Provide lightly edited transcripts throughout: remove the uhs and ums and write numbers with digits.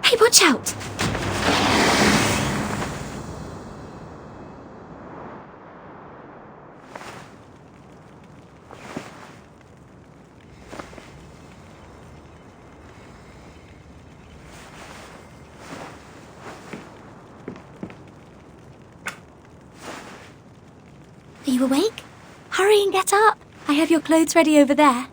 Hey, watch out! Are you awake? Hurry and get up. I have your clothes ready over there.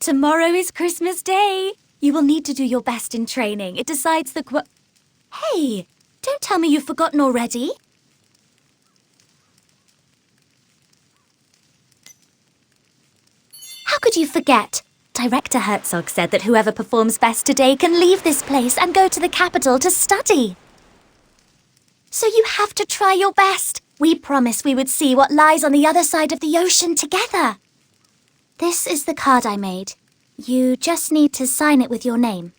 Tomorrow is Christmas Day. You will need to do your best in training. It decides the Hey, don't tell me you've forgotten already. How could you forget? Director Herzog said that whoever performs best today can leave this place and go to the capital to study. So you have to try your best. We promised we would see what lies on the other side of the ocean together. This is the card I made. You just need to sign it with your name.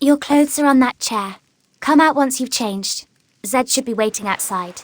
Your clothes are on that chair. Come out once you've changed. Zed should be waiting outside.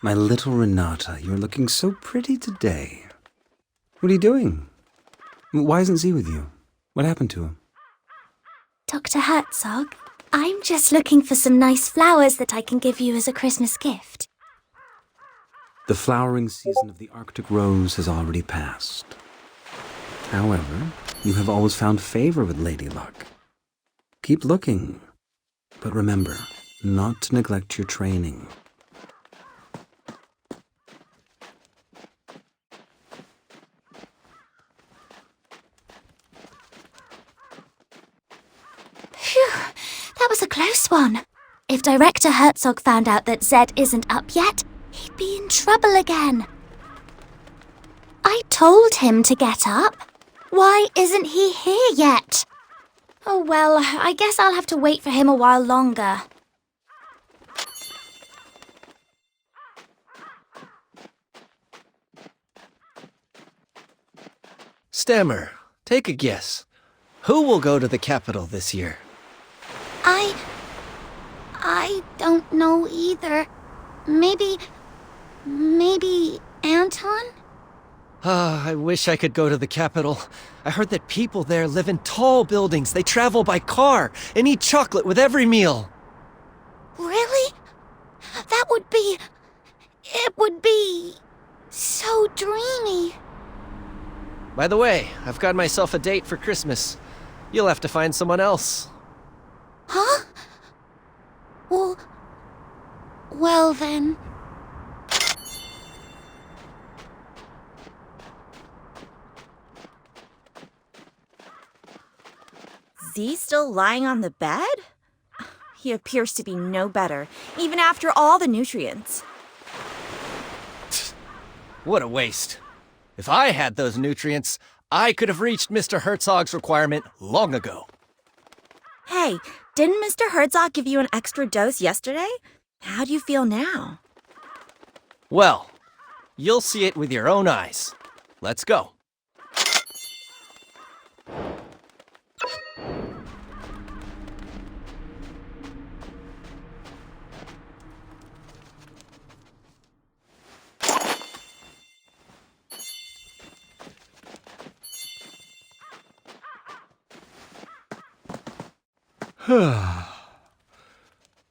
My little Renata, you're looking so pretty today. What are you doing? Why isn't Z with you? What happened to him? Dr. Herzog, I'm just looking for some nice flowers that I can give you as a Christmas gift. The flowering season of the Arctic rose has already passed. However, you have always found favor with Lady Luck. Keep looking, but remember not to neglect your training. close one. If Director Herzog found out that Zed isn't up yet, he'd be in trouble again. I told him to get up. Why isn't he here yet? Oh well, I guess I'll have to wait for him a while longer. Stammer, take a guess. Who will go to the capital this year? I don't know either. Maybe Anton? I wish I could go to the capital. I heard that people there live in tall buildings. They travel by car and eat chocolate with every meal. Really? It would be so dreamy. By the way, I've got myself a date for Christmas. You'll have to find someone else. Huh? Well then. Z still lying on the bed? He appears to be no better, even after all the nutrients. What a waste. If I had those nutrients, I could have reached Mr. Herzog's requirement long ago. Hey, didn't Mr. Herzog give you an extra dose yesterday? How do you feel now? Well, you'll see it with your own eyes. Let's go.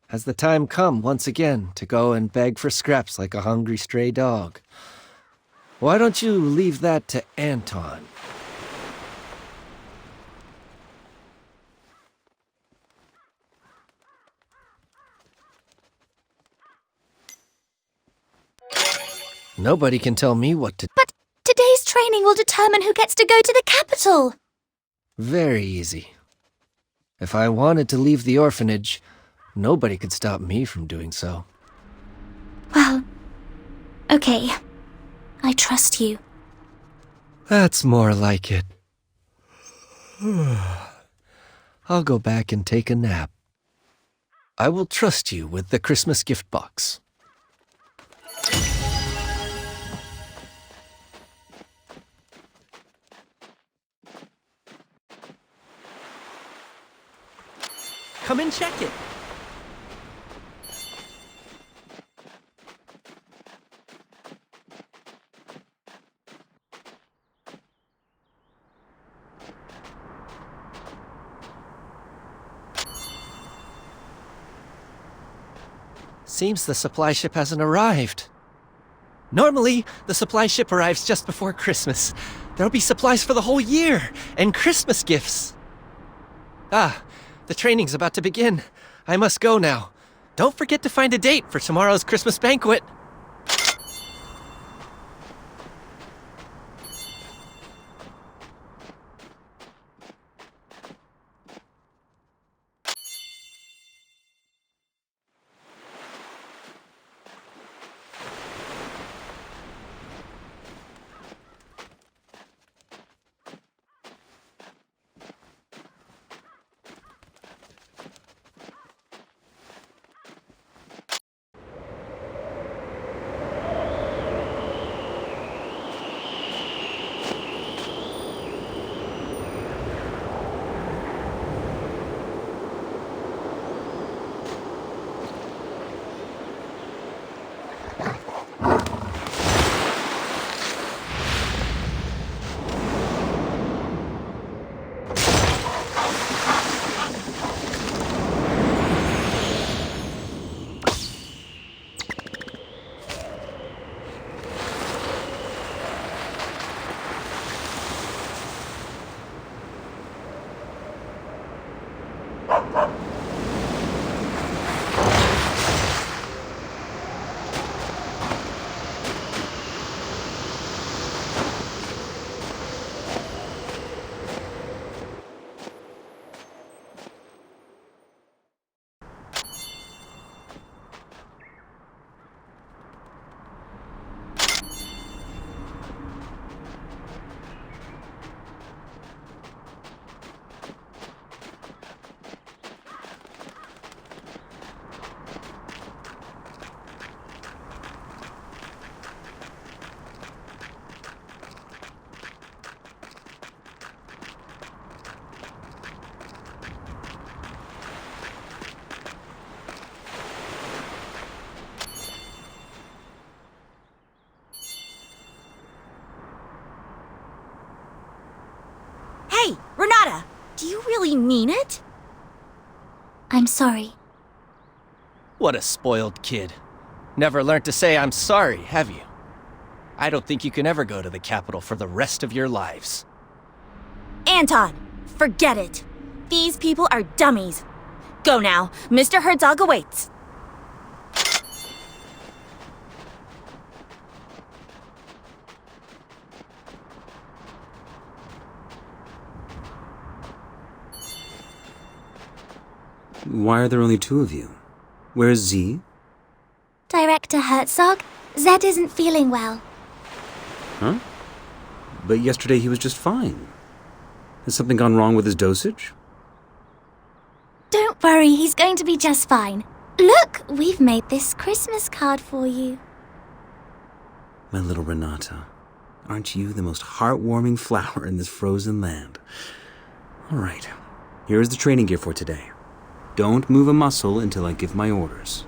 Has the time come once again to go and beg for scraps like a hungry stray dog? Why don't you leave that to Anton? Nobody can tell me what to... But today's training will determine who gets to go to the capital. Very easy. If I wanted to leave the orphanage, nobody could stop me from doing so. Well, okay. I trust you. That's more like it. I'll go back and take a nap. I will trust you with the Christmas gift box. Come and check it. Seems the supply ship hasn't arrived. Normally, the supply ship arrives just before Christmas. There'll be supplies for the whole year, and Christmas gifts. Ah, the training's about to begin. I must go now. Don't forget to find a date for tomorrow's Christmas banquet. Do you really mean it? I'm sorry. What a spoiled kid. Never learned to say I'm sorry, have you? I don't think you can ever go to the capital for the rest of your lives. Anton, forget it. These people are dummies. Go now. Mr. Herzog awaits. Why are there only two of you? Where's Z? Director Herzog, Zed isn't feeling well. Huh? But yesterday he was just fine. Has something gone wrong with his dosage? Don't worry, he's going to be just fine. Look, we've made this Christmas card for you. My little Renata, aren't you the most heartwarming flower in this frozen land? All right, here's the training gear for today. Don't move a muscle until I give my orders.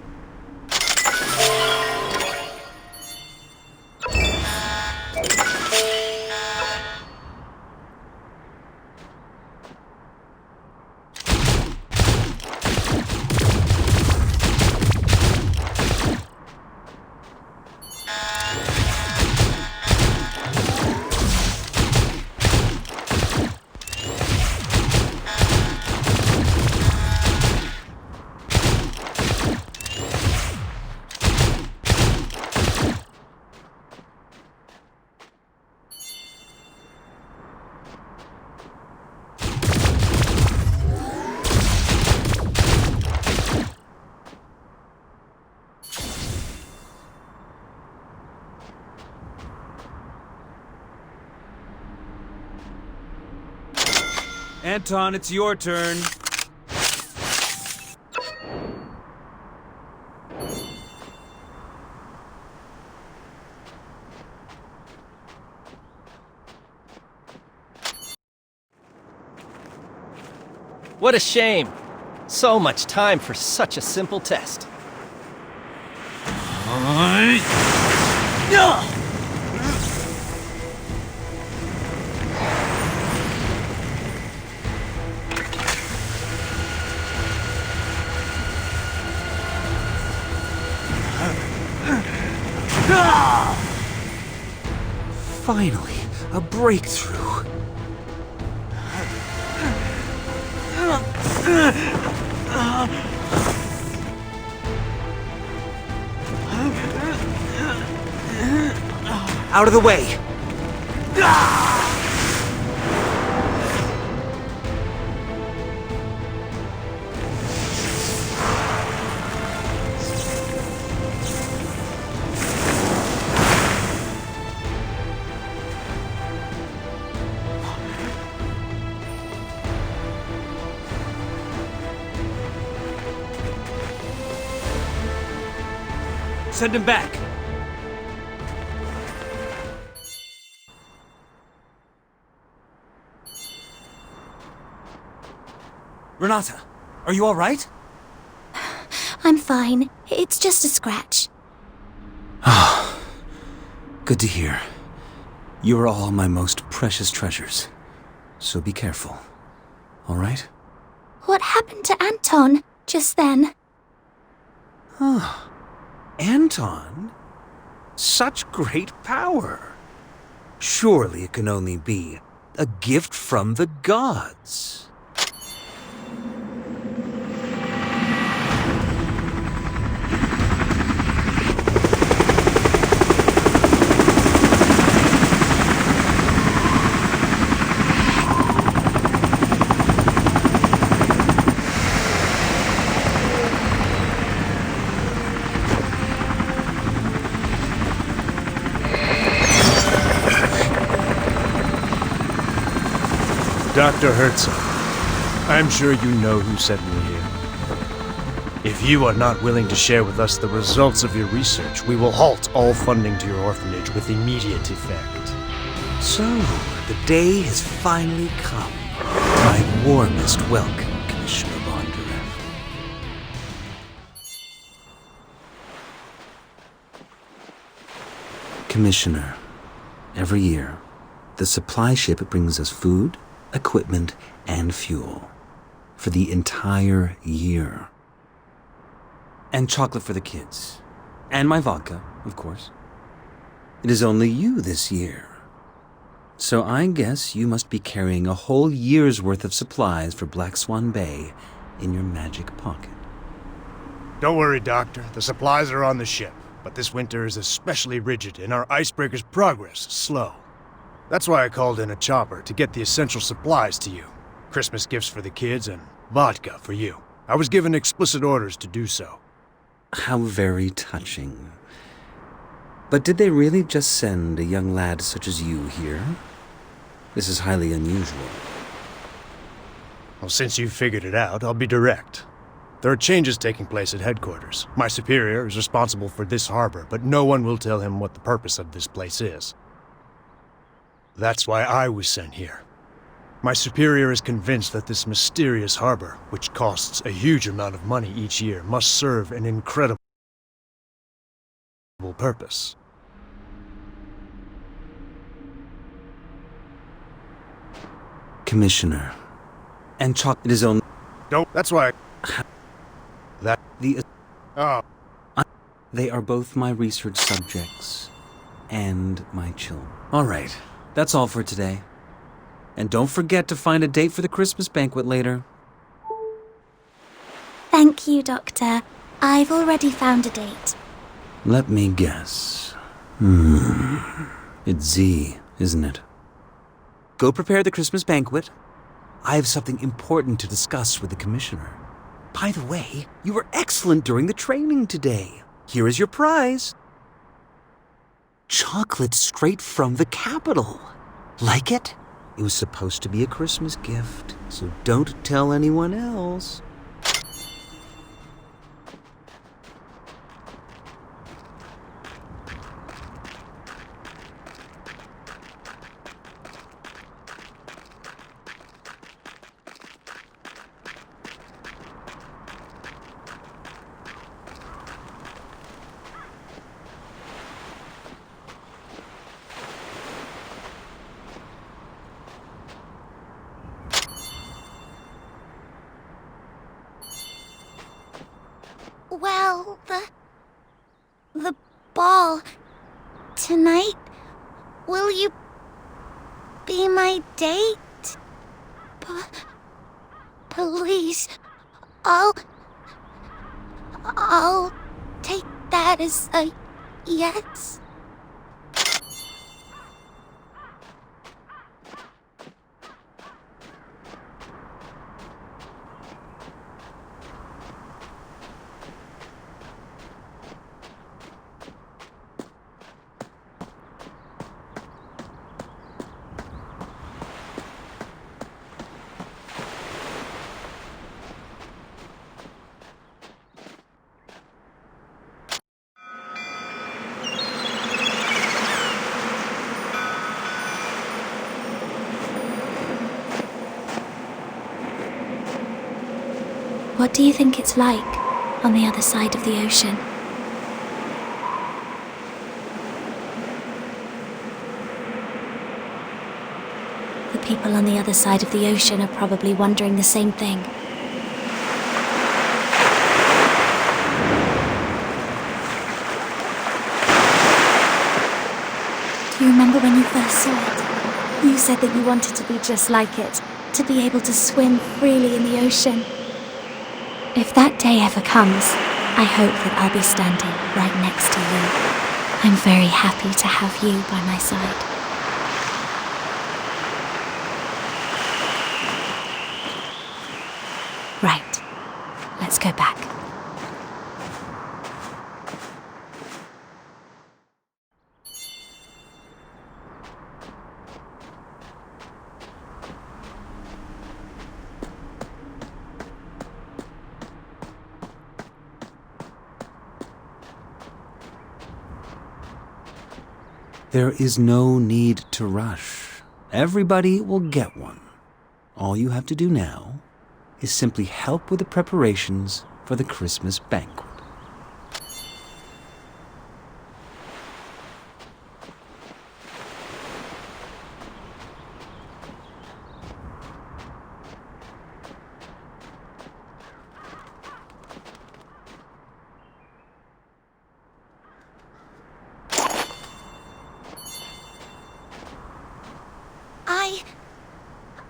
Anton, it's your turn. What a shame. So much time for such a simple test. Finally, a breakthrough. Out of the way! Send him back. Renata, are you all right? I'm fine. It's just a scratch. Good to hear. You are all my most precious treasures. So be careful. All right? What happened to Anton just then? Anton? Such great power. Surely it can only be a gift from the gods. Dr. Herzog, I'm sure you know who sent me here. If you are not willing to share with us the results of your research, we will halt all funding to your orphanage with immediate effect. So, the day has finally come. My warmest welcome, Commissioner Bondarev. Commissioner, every year, the supply ship brings us food, equipment, and fuel for the entire year. And chocolate for the kids. And my vodka, of course. It is only you this year. So I guess you must be carrying a whole year's worth of supplies for Black Swan Bay in your magic pocket. Don't worry, Doctor. The supplies are on the ship, but this winter is especially rigid and our icebreaker's progress is slow. That's why I called in a chopper to get the essential supplies to you. Christmas gifts for the kids and vodka for you. I was given explicit orders to do so. How very touching. But did they really just send a young lad such as you here? This is highly unusual. Well, since you've figured it out, I'll be direct. There are changes taking place at headquarters. My superior is responsible for this harbor, but no one will tell him what the purpose of this place is. That's why I was sent here. My superior is convinced that this mysterious harbor, which costs a huge amount of money each year, must serve an incredible purpose. Commissioner. And chocolate is only... Don't. That's why. That. The... Oh. They are both my research subjects. And my children. Alright, that's all for today. And don't forget to find a date for the Christmas banquet later. Thank you, Doctor. I've already found a date. Let me guess. It's Z, isn't it? Go prepare the Christmas banquet. I have something important to discuss with the Commissioner. By the way, you were excellent during the training today. Here is your prize. Chocolate straight from the capital. Like it? It was supposed to be a Christmas gift, so don't tell anyone else. Well, the ball tonight, will you be my date? Please, I'll take that as a yes. What do you think it's like on the other side of the ocean? The people on the other side of the ocean are probably wondering the same thing. Do you remember when you first saw it? You said that you wanted to be just like it, to be able to swim freely in the ocean. If that day ever comes, I hope that I'll be standing right next to you. I'm very happy to have you by my side. Right. Let's go back. There is no need to rush. Everybody will get one. All you have to do now is simply help with the preparations for the Christmas banquet.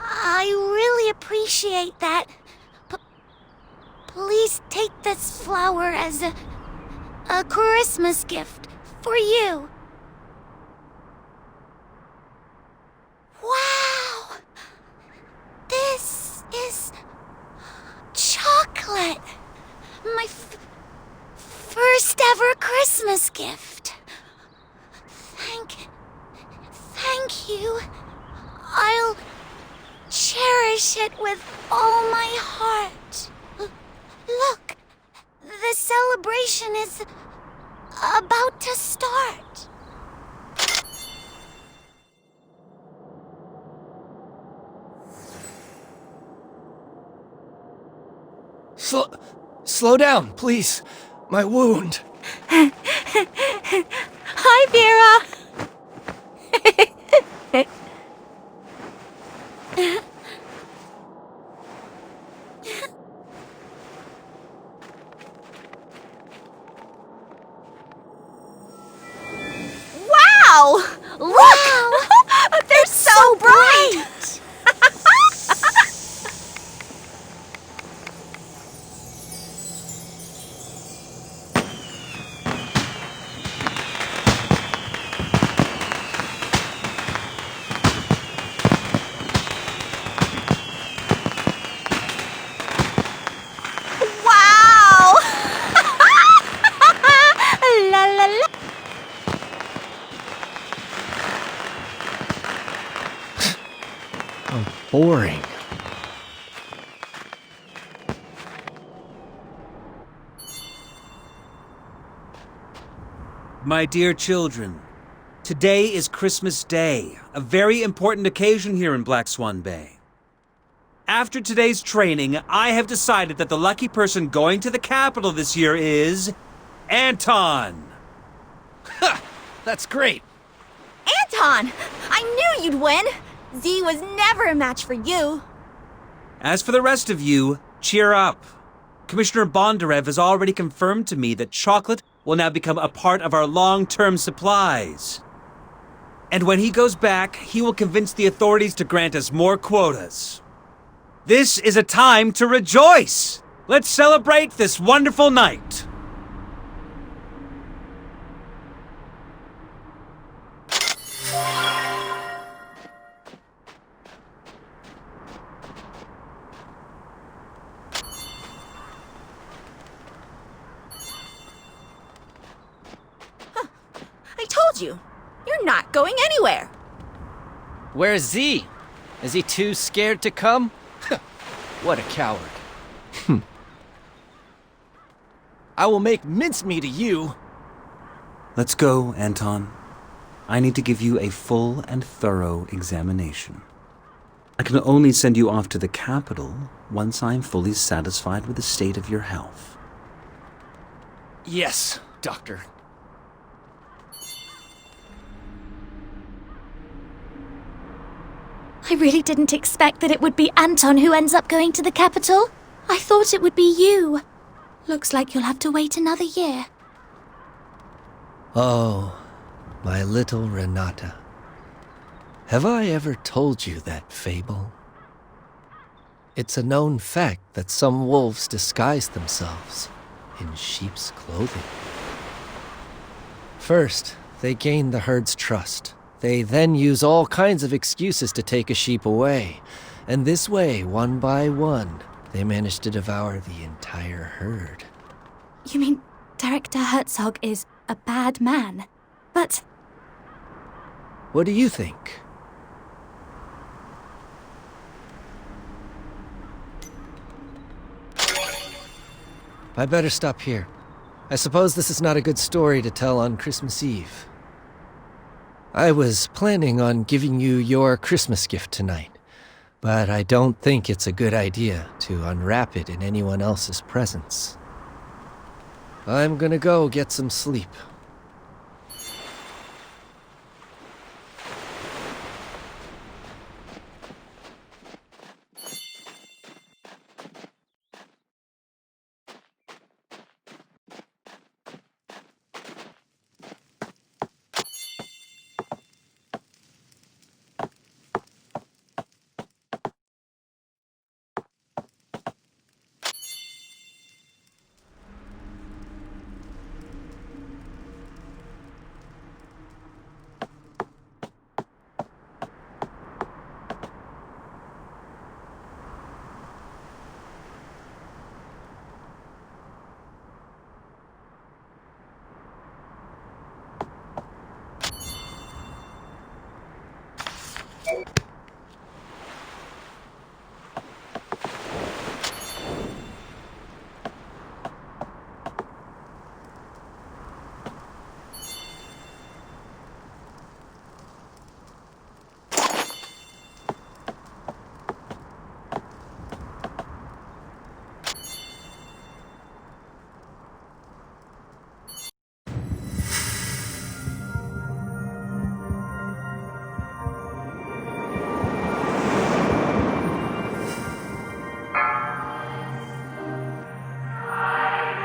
I really appreciate that. Please take this flower as a Christmas gift for you. Wow! This is chocolate. My first ever Christmas gift. Thank you. I'll cherish it with all my heart. Look, the celebration is about to start. Slow down, please. My wound. Hi, Vera. Wow! Look! They're so bright! Wow! La la la. Boring. My dear children, today is Christmas Day, a very important occasion here in Black Swan Bay. After today's training, I have decided that the lucky person going to the capital this year is Anton. That's great. Anton! I knew you'd win! Z was never a match for you. As for the rest of you, cheer up. Commissioner Bondarev has already confirmed to me that chocolate will now become a part of our long-term supplies. And when he goes back, he will convince the authorities to grant us more quotas. This is a time to rejoice! Let's celebrate this wonderful night! I told you, you're not going anywhere. Where's Z? Is he too scared to come? What a coward. I will make mincemeat of you. Let's go, Anton. I need to give you a full and thorough examination. I can only send you off to the capital once I am fully satisfied with the state of your health. Yes, Doctor. I really didn't expect that it would be Anton who ends up going to the capital. I thought it would be you. Looks like you'll have to wait another year. Oh, my little Renata. Have I ever told you that fable? It's a known fact that some wolves disguise themselves in sheep's clothing. First, they gain the herd's trust. They then use all kinds of excuses to take a sheep away. And this way, one by one, they manage to devour the entire herd. You mean Director Herzog is a bad man? But What do you think? I better stop here. I suppose this is not a good story to tell on Christmas Eve. I was planning on giving you your Christmas gift tonight, but I don't think it's a good idea to unwrap it in anyone else's presence. I'm gonna go get some sleep.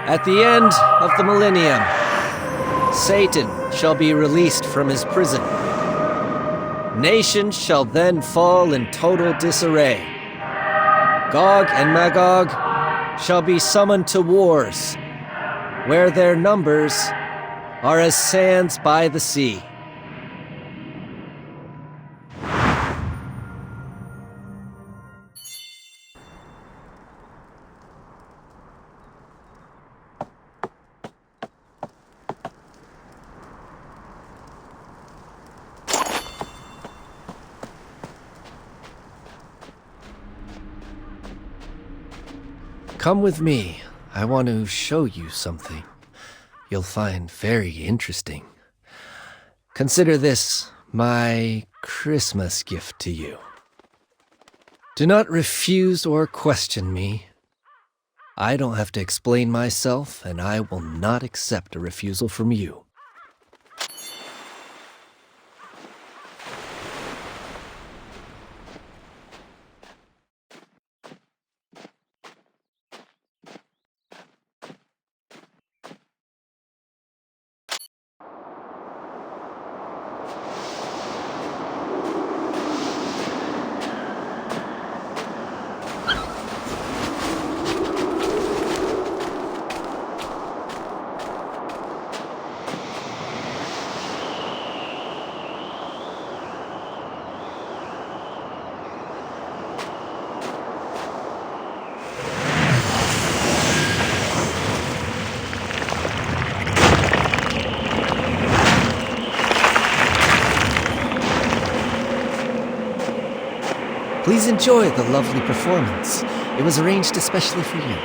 At the end of the millennium, Satan shall be released from his prison. Nations shall then fall in total disarray. Gog and Magog shall be summoned to wars, where their numbers are as sands by the sea. Come with me. I want to show you something you'll find very interesting. Consider this my Christmas gift to you. Do not refuse or question me. I don't have to explain myself, and I will not accept a refusal from you. Please enjoy the lovely performance. It was arranged especially for you.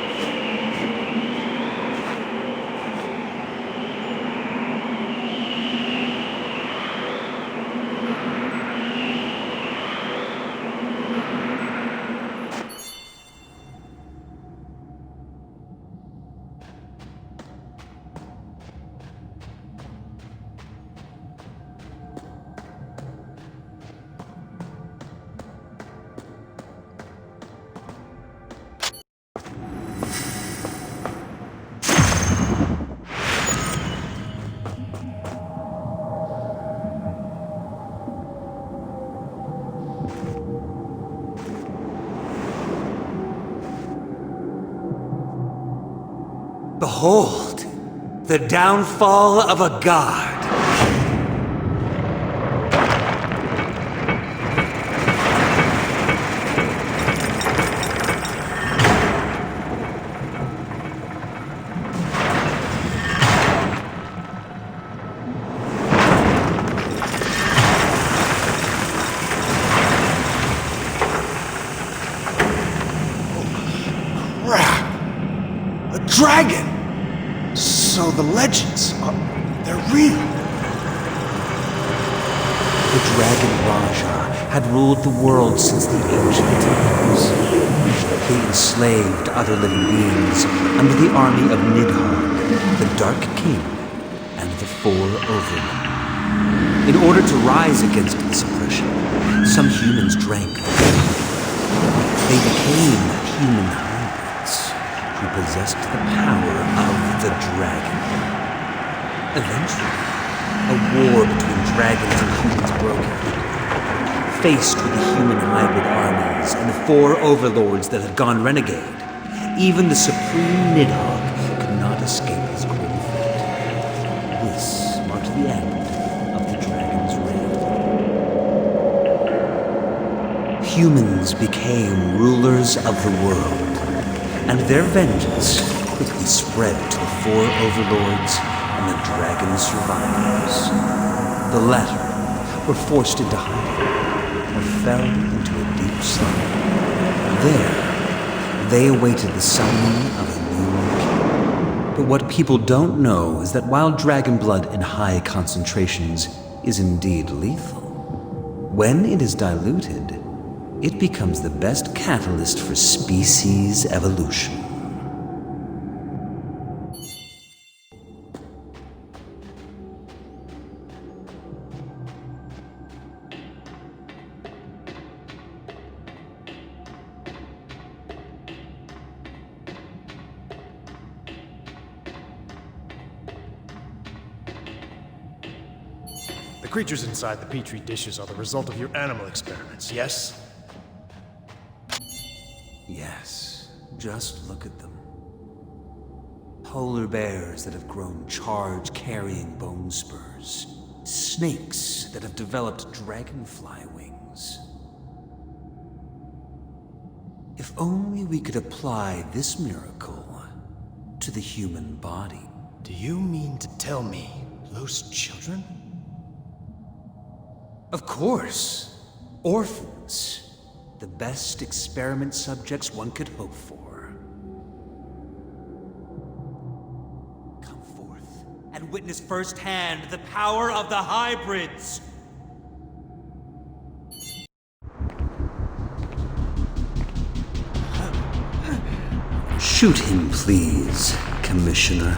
Behold, the downfall of a god. Crap! A dragon! So the legends they're real. The Dragon Raja had ruled the world since the ancient times. He enslaved other living beings under the army of Nidhogg, the Dark King, and the Four Overlords. In order to rise against this oppression, some humans drank the blood. They became human hybrids who possessed the power of the dragon. Eventually, a war between dragons and humans broke out. Faced with the human hybrid armies and the Four Overlords that had gone renegade, even the Supreme Nidhogg could not escape his grim fate. This marked the end of the dragon's reign. Humans became rulers of the world, and their vengeance quickly spread to the Four Overlords and the dragon's survivors. The latter were forced into hiding, or fell into a deep slumber. There, they awaited the summoning of a new king. But what people don't know is that while dragon blood in high concentrations is indeed lethal, when it is diluted, it becomes the best catalyst for species evolution. The creatures inside the Petri dishes are the result of your animal experiments, yes? Yes, just look at them. Polar bears that have grown charge-carrying bone spurs. Snakes that have developed dragonfly wings. If only we could apply this miracle to the human body. Do you mean to tell me those children? Of course. Orphans. The best experiment subjects one could hope for. Come forth and witness firsthand the power of the hybrids. Shoot him, please, Commissioner.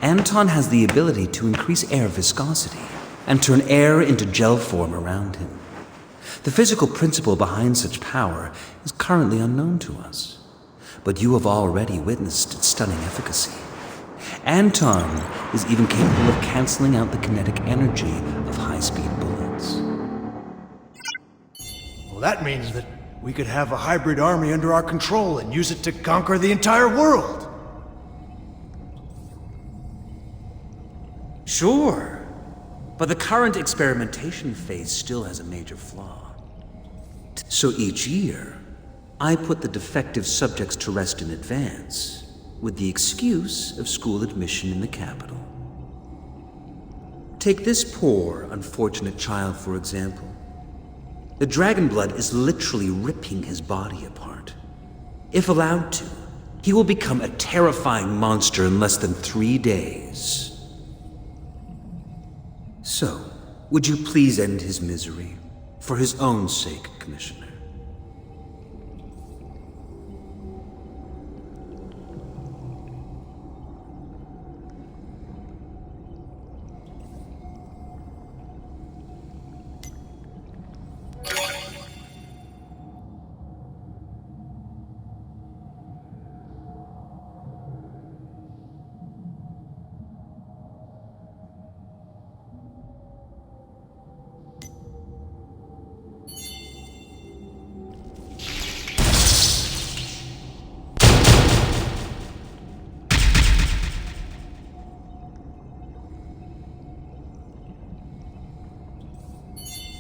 Anton has the ability to increase air viscosity and turn air into gel form around him. The physical principle behind such power is currently unknown to us, but you have already witnessed its stunning efficacy. Anton is even capable of canceling out the kinetic energy of high-speed bullets. Well, that means that we could have a hybrid army under our control and use it to conquer the entire world. Sure, but the current experimentation phase still has a major flaw. So each year, I put the defective subjects to rest in advance, with the excuse of school admission in the capital. Take this poor, unfortunate child, for example. The dragon blood is literally ripping his body apart. If allowed to, he will become a terrifying monster in less than 3 days. So, would you please end his misery? For his own sake, Commissioner.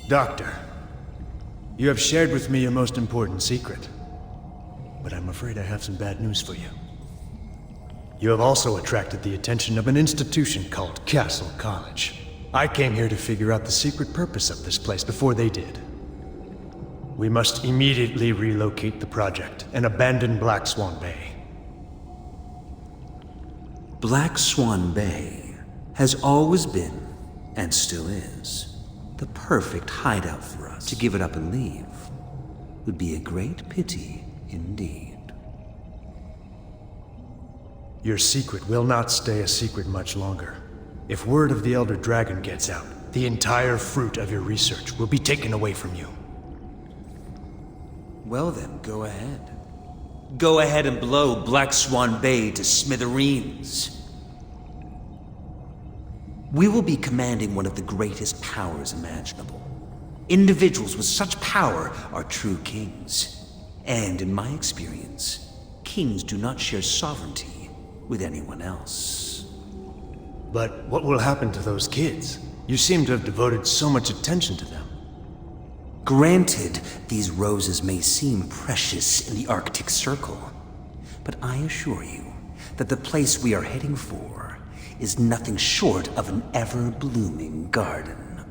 Doctor, you have shared with me your most important secret, but I'm afraid I have some bad news for you. You have also attracted the attention of an institution called Castle College. I came here to figure out the secret purpose of this place before they did. We must immediately relocate the project and abandon Black Swan Bay. Black Swan Bay has always been, and still is, the perfect hideout for us. To give it up and leave would be a great pity indeed. Your secret will not stay a secret much longer. If word of the Elder Dragon gets out, the entire fruit of your research will be taken away from you. Well then, go ahead. Go ahead and blow Black Swan Bay to smithereens. We will be commanding one of the greatest powers imaginable. Individuals with such power are true kings. And in my experience, kings do not share sovereignty with anyone else. But what will happen to those kids? You seem to have devoted so much attention to them. Granted, these roses may seem precious in the Arctic Circle, but I assure you that the place we are heading for is nothing short of an ever-blooming garden.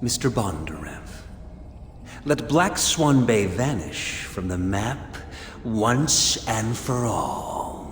Mr. Bondarev, let Black Swan Bay vanish from the map once and for all.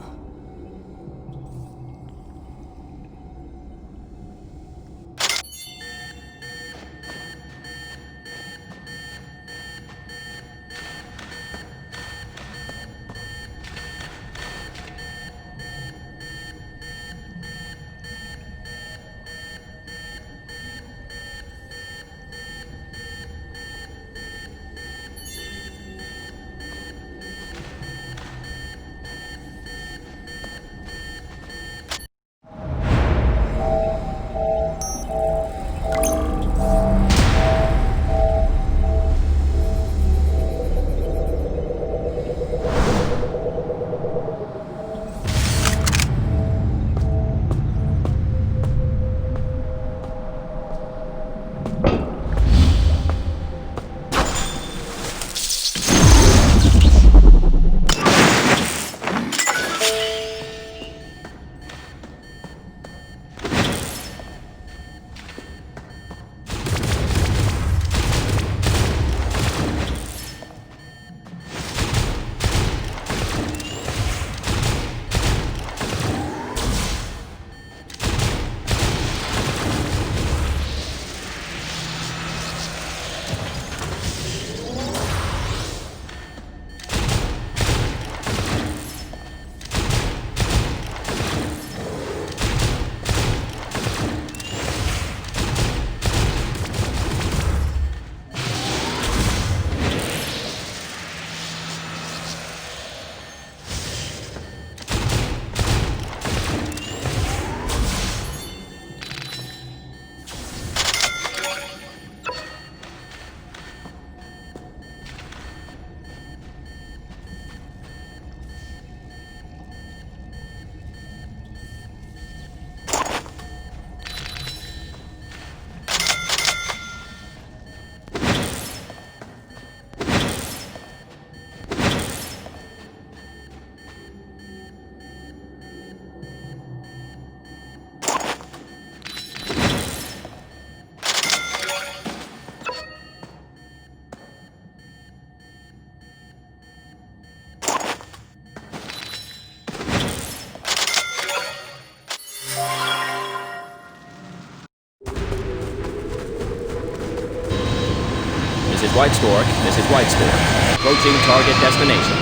This is White Stork. This is White Stork. Approaching target destination.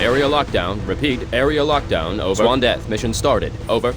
Area lockdown. Repeat, area lockdown. Over. Swan Death. Mission started. Over.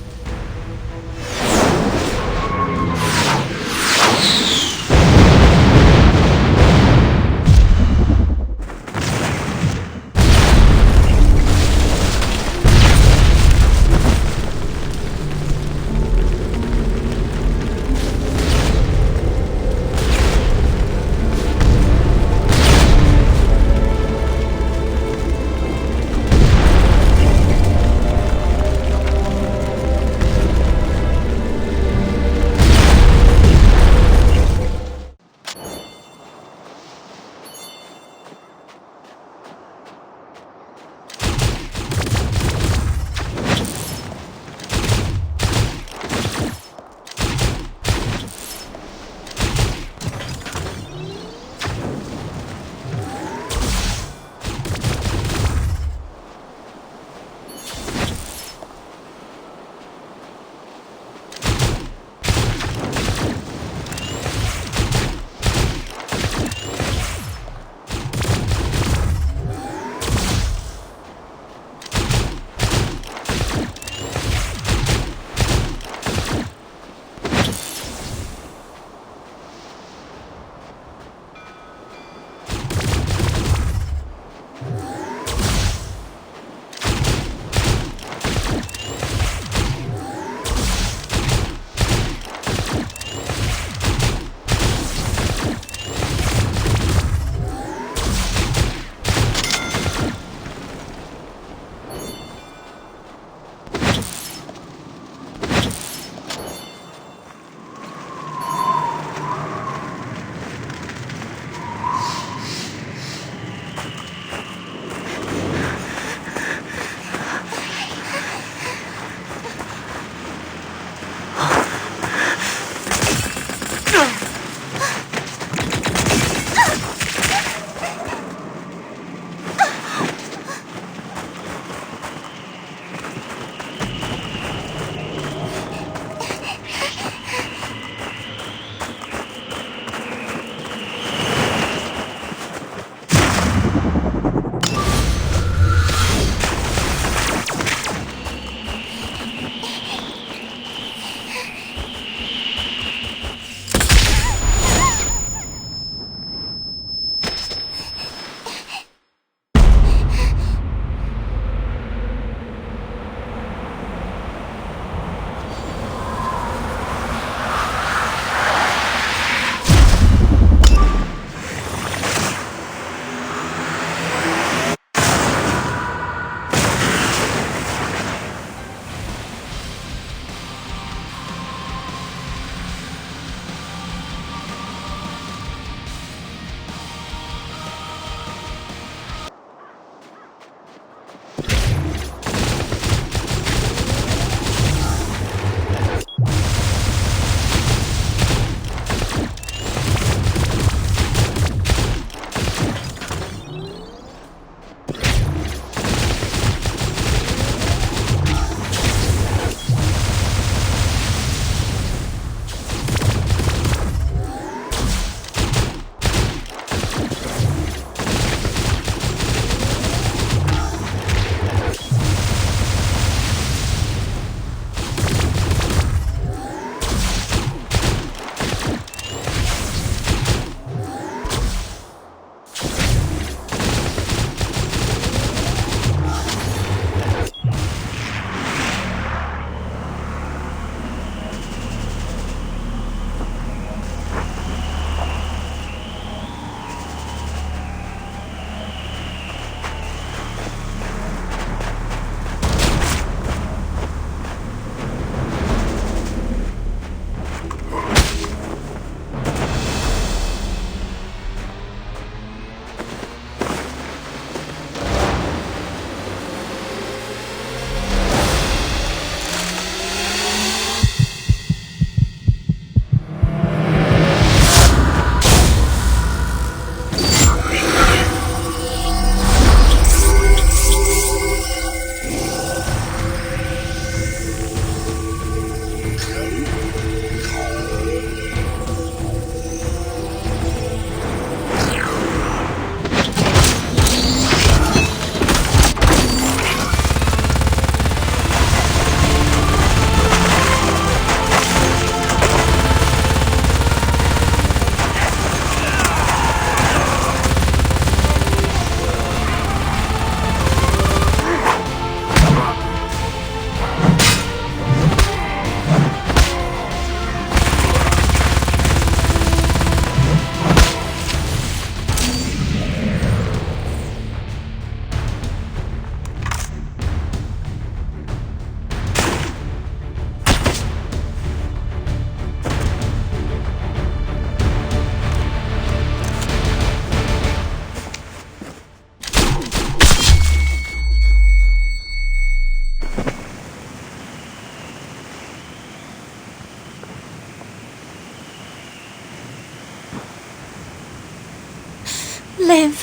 live.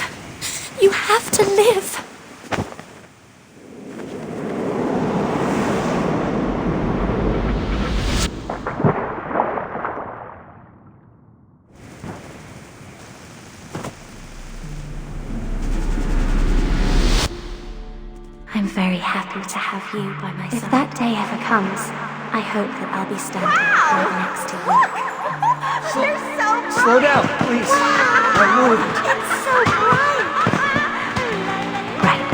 You have to live. I'm very happy to have you by my side. If that day ever comes, I hope that I'll be standing right next to you. They're so bright! Slow down, please. I'm moving. It's so bright! Right.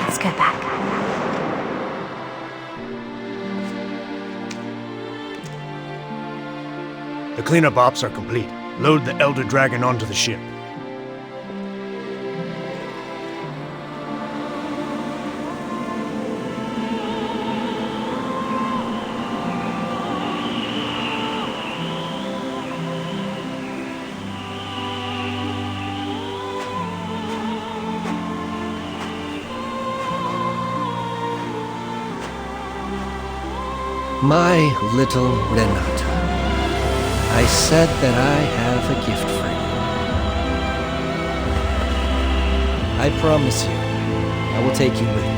Let's go back. The cleanup ops are complete. Load the Elder Dragon onto the ship. My little Renata, I said that I have a gift for you. I promise you, I will take you with me.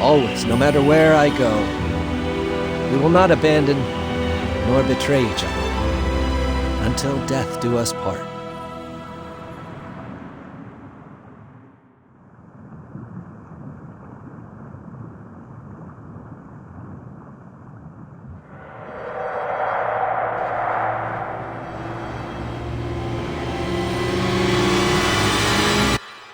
Always, no matter where I go. We will not abandon nor betray each other until death do us part.